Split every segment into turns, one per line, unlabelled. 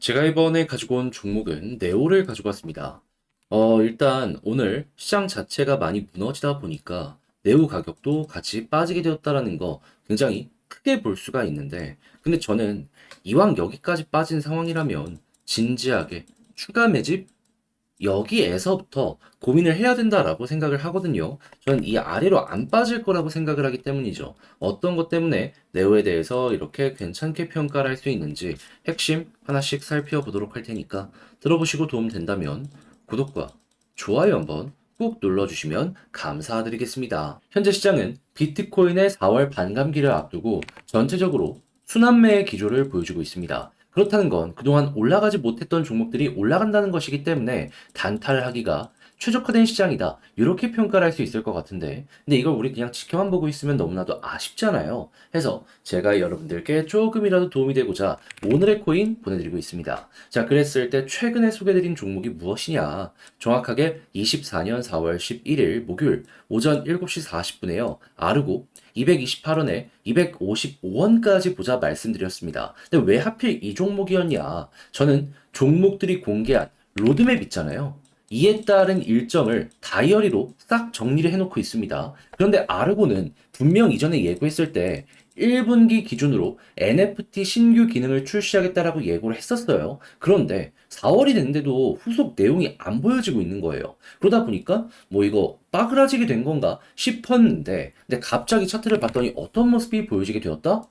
제가 이번에 가지고 온 종목은 네오를 가지고 왔습니다. 일단 오늘 시장 자체가 많이 무너지다 보니까 네오 가격도 같이 빠지게 되었다라는 거 굉장히 크게 볼 수가 있는데, 근데 저는 이왕 여기까지 빠진 상황이라면 진지하게 추가 매집 여기에서부터 고민을 해야 된다라고 생각을 하거든요. 저는 이 아래로 안 빠질 거라고 생각을 하기 때문이죠. 어떤 것 때문에 네오에 대해서 이렇게 괜찮게 평가를 할 수 있는지 핵심 하나씩 살펴보도록 할 테니까 들어보시고 도움 된다면 구독과 좋아요 한번 꾹 눌러주시면 감사드리겠습니다. 현재 시장은 비트코인의 4월 반감기를 앞두고 전체적으로 순환매의 기조를 보여주고 있습니다. 그렇다는 건 그동안 올라가지 못했던 종목들이 올라간다는 것이기 때문에 단타하기가 최적화된 시장이다, 이렇게 평가를 할 수 있을 것 같은데, 근데 이걸 우리 그냥 지켜만 보고 있으면 너무나도 아쉽잖아요. 해서 제가 여러분들께 조금이라도 도움이 되고자 오늘의 코인 보내드리고 있습니다. 자, 그랬을 때 최근에 소개드린 종목이 무엇이냐, 정확하게 24년 4월 11일 목요일 오전 7시 40분에요 아르고 228원에 255원까지 보자 말씀드렸습니다. 근데 왜 하필 이 종목이었냐? 저는 종목들이 공개한 로드맵 있잖아요. 이에 따른 일정을 다이어리로 싹 정리를 해놓고 있습니다. 그런데 아르고는 분명 이전에 예고했을 때 1분기 기준으로 NFT 신규 기능을 출시하겠다라고 예고를 했었어요. 그런데 4월이 됐는데도 후속 내용이 안 보여지고 있는 거예요. 그러다 보니까 뭐 이거 빠그라지게 된 건가 싶었는데, 근데 갑자기 차트를 봤더니 어떤 모습이 보여지게 되었다?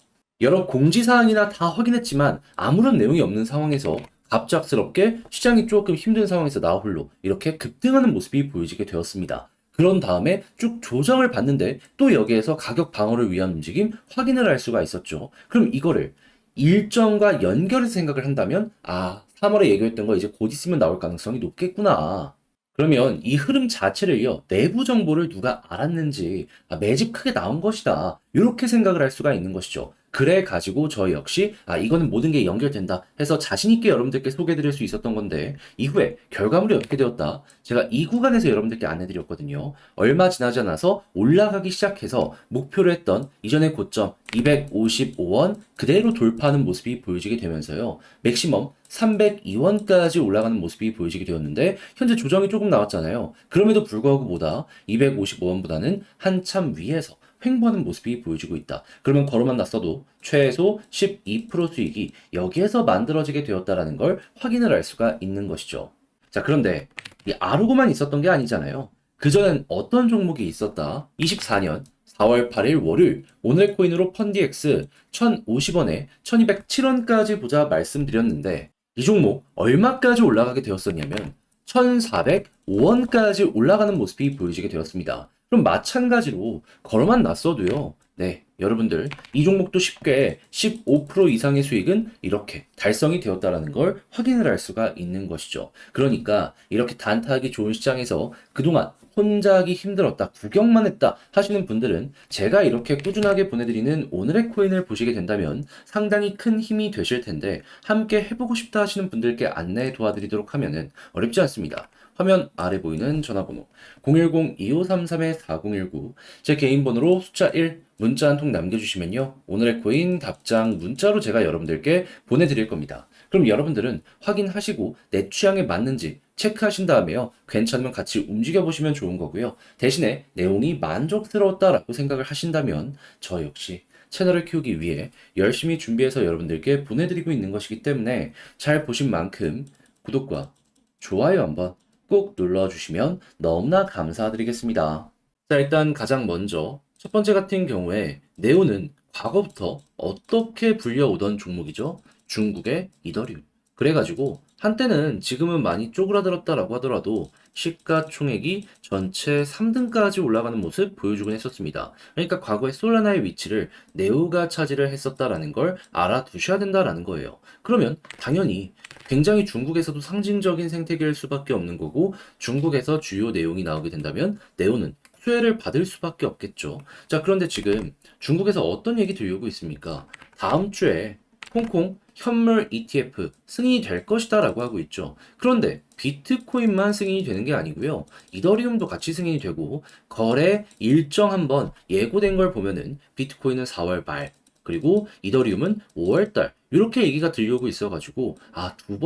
여러 공지사항이나 다 확인했지만 아무런 내용이 없는 상황에서 갑작스럽게 시장이 조금 힘든 상황에서 나 홀로 이렇게 급등하는 모습이 보여지게 되었습니다. 그런 다음에 쭉 조정을 받는데 또 여기에서 가격 방어를 위한 움직임 확인을 할 수가 있었죠. 그럼 이거를 일정과 연결해서 생각을 한다면, 3월에 얘기했던 거 이제 곧 있으면 나올 가능성이 높겠구나. 그러면 이 흐름 자체를요, 내부 정보를 누가 알았는지, 매집 크게 나온 것이다, 이렇게 생각을 할 수가 있는 것이죠. 그래 가지고 저 역시 이거는 모든 게 연결된다 해서 자신 있게 여러분들께 소개해 드릴 수 있었던 건데, 이후에 결과물이 어떻게 되었다? 제가 이 구간에서 여러분들께 안내 드렸거든요. 얼마 지나지 않아서 올라가기 시작해서 목표로 했던 이전의 고점 255원 그대로 돌파하는 모습이 보여지게 되면서요, 맥시멈 302원까지 올라가는 모습이 보여지게 되었는데, 현재 조정이 조금 나왔잖아요. 그럼에도 불구하고 보다 255원보다는 한참 위에서 횡보하는 모습이 보여지고 있다. 그러면 걸어만 났어도 최소 12% 수익이 여기에서 만들어지게 되었다라는 걸 확인을 할 수가 있는 것이죠. 자, 그런데 이 아르고만 있었던 게 아니잖아요. 그전엔 어떤 종목이 있었다? 24년 4월 8일 월요일 오늘 코인으로 펀디엑스 1050원에 1207원까지 보자 말씀드렸는데, 이 종목 얼마까지 올라가게 되었었냐면 1405원까지 올라가는 모습이 보여지게 되었습니다. 그럼 마찬가지로 걸어만 놨어도요, 네, 여러분들 이 종목도 쉽게 15% 이상의 수익은 이렇게 달성이 되었다라는 걸 확인을 할 수가 있는 것이죠. 그러니까 이렇게 단타하기 좋은 시장에서 그동안 혼자 하기 힘들었다, 구경만 했다 하시는 분들은 제가 이렇게 꾸준하게 보내드리는 오늘의 코인을 보시게 된다면 상당히 큰 힘이 되실 텐데, 함께 해보고 싶다 하시는 분들께 안내 도와드리도록 하면은 어렵지 않습니다. 화면 아래 보이는 전화번호 010-2533-4019, 제 개인 번호로 숫자 1 문자 한 통 남겨주시면요, 오늘의 코인 답장 문자로 제가 여러분들께 보내드릴 겁니다. 그럼 여러분들은 확인하시고 내 취향에 맞는지 체크하신 다음에요, 괜찮으면 같이 움직여보시면 좋은 거고요. 대신에 내용이 만족스러웠다라고 생각을 하신다면 저 역시 채널을 키우기 위해 열심히 준비해서 여러분들께 보내드리고 있는 것이기 때문에 잘 보신 만큼 구독과 좋아요 한번 꼭 눌러주시면 너무나 감사드리겠습니다. 자, 일단 가장 먼저 첫 번째 같은 경우에 네오는 과거부터 어떻게 불려오던 종목이죠? 중국의 이더리움. 그래가지고 한때는, 지금은 많이 쪼그라들었다라고 하더라도 시가총액이 전체 3등까지 올라가는 모습 보여주곤 했었습니다. 그러니까 과거에 솔라나의 위치를 네오가 차지를 했었다라는 걸 알아두셔야 된다라는 거예요. 그러면 당연히 굉장히 중국에서도 상징적인 생태계일 수밖에 없는 거고, 중국에서 주요 내용이 나오게 된다면 네오는 수혜를 받을 수밖에 없겠죠. 자, 그런데 지금 중국에서 어떤 얘기 들려오고 있습니까? 다음 주에 홍콩 현물 ETF 승인이 될 것이다 라고 하고 있죠. 그런데 비트코인만 승인이 되는 게 아니고요, 이더리움도 같이 승인이 되고, 거래 일정 한번 예고된 걸 보면은 비트코인은 4월 말, 그리고 이더리움은 5월 달, 이렇게 얘기가 들려오고 있어가지고 두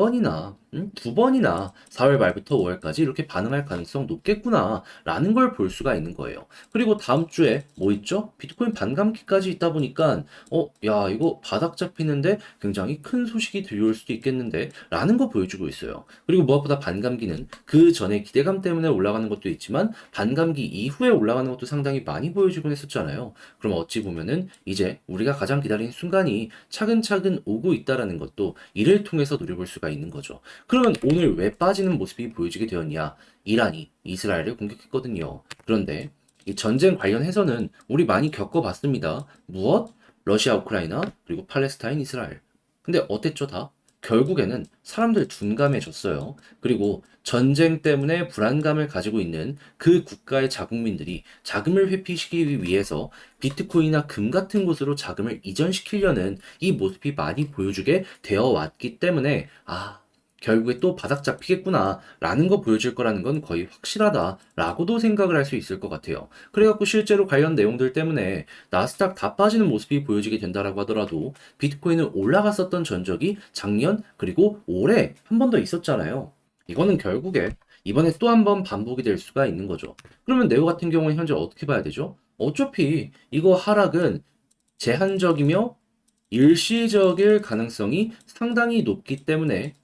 번이나 4월 말부터 5월까지 이렇게 반응할 가능성 높겠구나 라는 걸 볼 수가 있는 거예요. 그리고 다음 주에 뭐 있죠? 비트코인 반감기까지 있다 보니까 야 이거 바닥 잡히는데 굉장히 큰 소식이 들려올 수도 있겠는데 라는 거 보여주고 있어요. 그리고 무엇보다 반감기는 그 전에 기대감 때문에 올라가는 것도 있지만 반감기 이후에 올라가는 것도 상당히 많이 보여주곤 했었잖아요. 그럼 어찌 보면은 이제 우리가 가장 기다린 순간이 차근차근 오고 있다라는 것도 이를 통해서 노려볼 수가 있는 거죠. 그러면 오늘 왜 빠지는 모습이 보여지게 되었냐? 이란이 이스라엘을 공격했거든요. 그런데 이 전쟁 관련해서는 우리 많이 겪어봤습니다. 무엇? 러시아, 우크라이나, 그리고 팔레스타인, 이스라엘. 근데 어땠죠, 다? 결국에는 사람들 둔감해졌어요. 그리고 전쟁 때문에 불안감을 가지고 있는 그 국가의 자국민들이 자금을 회피시키기 위해서 비트코인이나 금 같은 곳으로 자금을 이전시키려는 이 모습이 많이 보여주게 되어 왔기 때문에 결국에 또 바닥 잡히겠구나 라는 거 보여줄 거라는 건 거의 확실하다 라고도 생각을 할 수 있을 것 같아요. 그래갖고 실제로 관련 내용들 때문에 나스닥 다 빠지는 모습이 보여지게 된다라고 하더라도 비트코인은 올라갔었던 전적이 작년 그리고 올해 한 번 더 있었잖아요. 이거는 결국에 이번에 또 한 번 반복이 될 수가 있는 거죠. 그러면 네오 같은 경우는 현재 어떻게 봐야 되죠? 어차피 이거 하락은 제한적이며 일시적일 가능성이 상당히 높기 때문에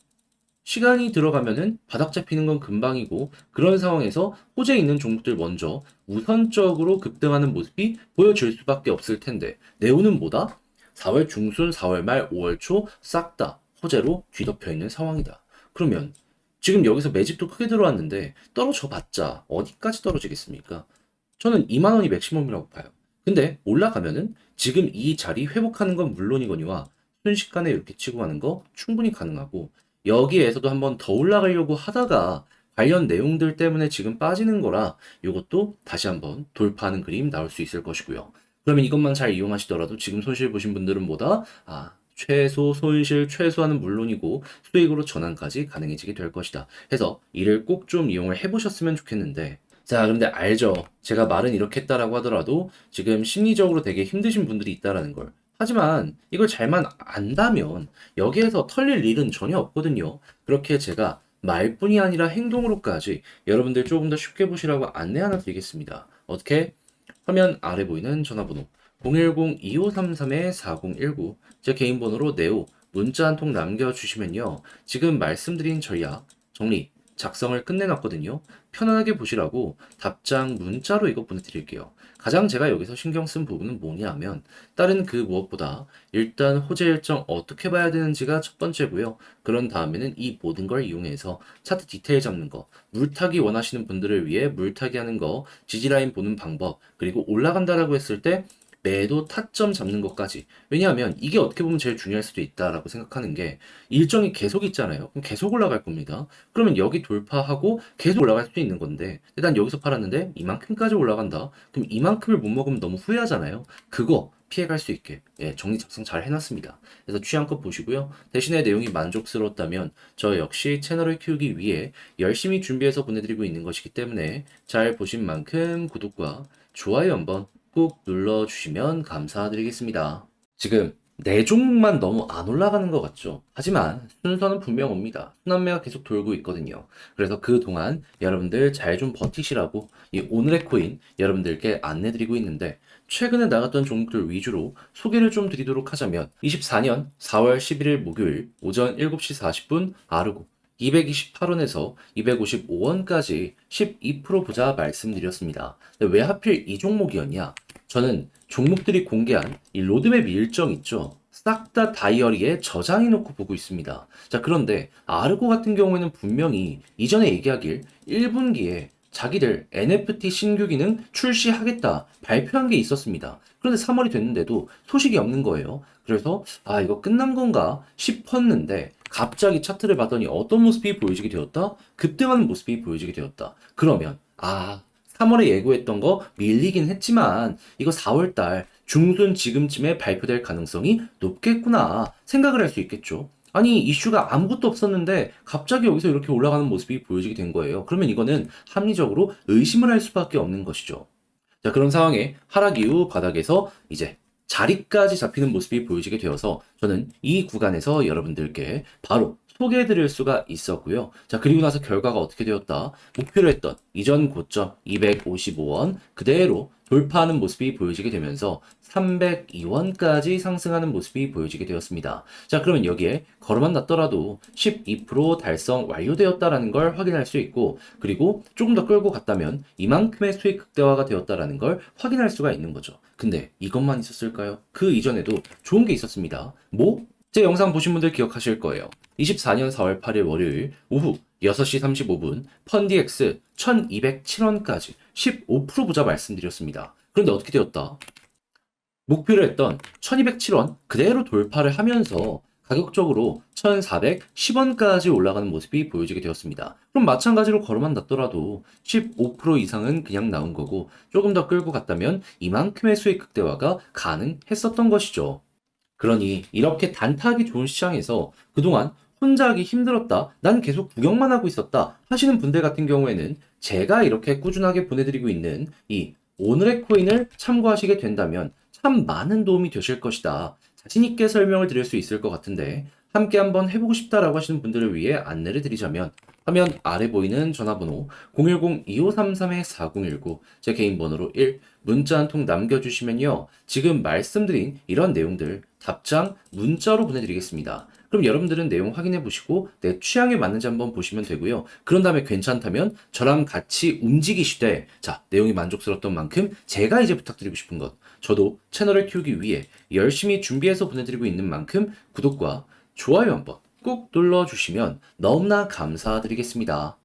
시간이 들어가면은 바닥 잡히는 건 금방이고 그런 상황에서 호재에 있는 종목들 먼저 우선적으로 급등하는 모습이 보여질 수밖에 없을 텐데 네오는 뭐다? 4월 중순, 4월 말, 5월 초 싹 다 호재로 뒤덮여 있는 상황이다. 그러면 지금 여기서 매집도 크게 들어왔는데 떨어져 봤자 어디까지 떨어지겠습니까? 저는 2만 원이 맥시멈이라고 봐요. 근데 올라가면은 지금 이 자리 회복하는 건 물론이거니와 순식간에 이렇게 치고 가는 거 충분히 가능하고 여기에서도 한번 더 올라가려고 하다가 관련 내용들 때문에 지금 빠지는 거라 이것도 다시 한번 돌파하는 그림 나올 수 있을 것이고요. 그러면 이것만 잘 이용하시더라도 지금 손실 보신 분들은 뭐다? 최소 손실 최소화는 물론이고 수익으로 전환까지 가능해지게 될 것이다. 해서 이를 꼭 좀 이용을 해보셨으면 좋겠는데 자, 그런데 알죠. 제가 말은 이렇게 했다라고 하더라도 지금 심리적으로 되게 힘드신 분들이 있다라는 걸. 하지만 이걸 잘만 안다면 여기에서 털릴 일은 전혀 없거든요. 그렇게 제가 말뿐이 아니라 행동으로까지 여러분들 조금 더 쉽게 보시라고 안내 하나 드리겠습니다. 어떻게? 화면 아래 보이는 전화번호 010-2533-4019 제 개인 번호로 네오 문자 한 통 남겨주시면요. 지금 말씀드린 전략 정리 작성을 끝내놨거든요. 편안하게 보시라고 답장 문자로 이거 보내드릴게요. 가장 제가 여기서 신경 쓴 부분은 뭐냐면 다른 그 무엇보다 일단 호재 일정 어떻게 봐야 되는지가 첫 번째고요. 그런 다음에는 이 모든 걸 이용해서 차트 디테일 잡는 거, 물타기 원하시는 분들을 위해 물타기 하는 거, 지지라인 보는 방법, 그리고 올라간다라고 했을 때 매도 타점 잡는 것까지. 왜냐하면 이게 어떻게 보면 제일 중요할 수도 있다라고 생각하는 게 일정이 계속 있잖아요. 그럼 계속 올라갈 겁니다. 그러면 여기 돌파하고 계속 올라갈 수도 있는 건데 일단 여기서 팔았는데 이만큼까지 올라간다. 그럼 이만큼을 못 먹으면 너무 후회하잖아요. 그거 피해갈 수 있게 정리 작성 잘 해놨습니다. 그래서 취향껏 보시고요. 대신에 내용이 만족스러웠다면 저 역시 채널을 키우기 위해 열심히 준비해서 보내드리고 있는 것이기 때문에 잘 보신 만큼 구독과 좋아요 한번 꾹 눌러주시면 감사드리겠습니다. 지금 네 종목만 너무 안 올라가는 것 같죠? 하지만 순서는 분명 옵니다. 순환매가 계속 돌고 있거든요. 그래서 그동안 여러분들 잘 좀 버티시라고 이 오늘의 코인 여러분들께 안내드리고 있는데 최근에 나갔던 종목들 위주로 소개를 좀 드리도록 하자면 24년 4월 11일 목요일 오전 7시 40분 아르고 228원에서 255원까지 12% 보자 말씀드렸습니다. 근데 왜 하필 이 종목이었냐? 저는 종목들이 공개한 이 로드맵 일정 있죠. 싹 다 다이어리에 저장해 놓고 보고 있습니다. 자, 그런데 아르고 같은 경우에는 분명히 이전에 얘기하길 1분기에 자기들 NFT 신규 기능 출시하겠다 발표한 게 있었습니다. 그런데 3월이 됐는데도 소식이 없는 거예요. 그래서 이거 끝난 건가 싶었는데 갑자기 차트를 봤더니 어떤 모습이 보여지게 되었다? 급등하는 모습이 보여지게 되었다. 그러면 3월에 예고했던 거 밀리긴 했지만 이거 4월달 중순 지금쯤에 발표될 가능성이 높겠구나 생각을 할 수 있겠죠. 아니 이슈가 아무것도 없었는데 갑자기 여기서 이렇게 올라가는 모습이 보여지게 된 거예요. 그러면 이거는 합리적으로 의심을 할 수밖에 없는 것이죠. 자, 그런 상황에 하락 이후 바닥에서 이제 자리까지 잡히는 모습이 보여지게 되어서 저는 이 구간에서 여러분들께 바로 소개해드릴 수가 있었고요. 자, 그리고 나서 결과가 어떻게 되었다? 목표로 했던 이전 고점 255원 그대로 돌파하는 모습이 보여지게 되면서 302원까지 상승하는 모습이 보여지게 되었습니다. 자, 그러면 여기에 걸어만 놨더라도 12% 달성 완료되었다라는 걸 확인할 수 있고, 그리고 조금 더 끌고 갔다면 이만큼의 수익 극대화가 되었다라는 걸 확인할 수가 있는 거죠. 근데 이것만 있었을까요? 그 이전에도 좋은 게 있었습니다. 뭐? 제 영상 보신 분들 기억하실 거예요. 24년 4월 8일 월요일 오후 6시 35분 펀디엑스 1207원까지 15% 보자 말씀드렸습니다. 그런데 어떻게 되었다? 목표로 했던 1207원 그대로 돌파를 하면서 가격적으로 1410원까지 올라가는 모습이 보여지게 되었습니다. 그럼 마찬가지로 걸어만 놨더라도 15% 이상은 그냥 나온 거고 조금 더 끌고 갔다면 이만큼의 수익 극대화가 가능했었던 것이죠. 그러니 이렇게 단타하기 좋은 시장에서 그동안 혼자 하기 힘들었다, 난 계속 구경만 하고 있었다 하시는 분들 같은 경우에는 제가 이렇게 꾸준하게 보내드리고 있는 이 오늘의 코인을 참고하시게 된다면 참 많은 도움이 되실 것이다. 자신있게 설명을 드릴 수 있을 것 같은데 함께 한번 해보고 싶다라고 하시는 분들을 위해 안내를 드리자면 화면 아래 보이는 전화번호 010-2533-4019 제 개인 번호로 1 문자 한 통 남겨주시면요. 지금 말씀드린 이런 내용들 답장 문자로 보내드리겠습니다. 그럼 여러분들은 내용 확인해 보시고 내 취향에 맞는지 한번 보시면 되고요. 그런 다음에 괜찮다면 저랑 같이 움직이시되 자, 내용이 만족스러웠던 만큼 제가 이제 부탁드리고 싶은 것 저도 채널을 키우기 위해 열심히 준비해서 보내드리고 있는 만큼 구독과 좋아요 한번 꾹 눌러주시면 너무나 감사드리겠습니다.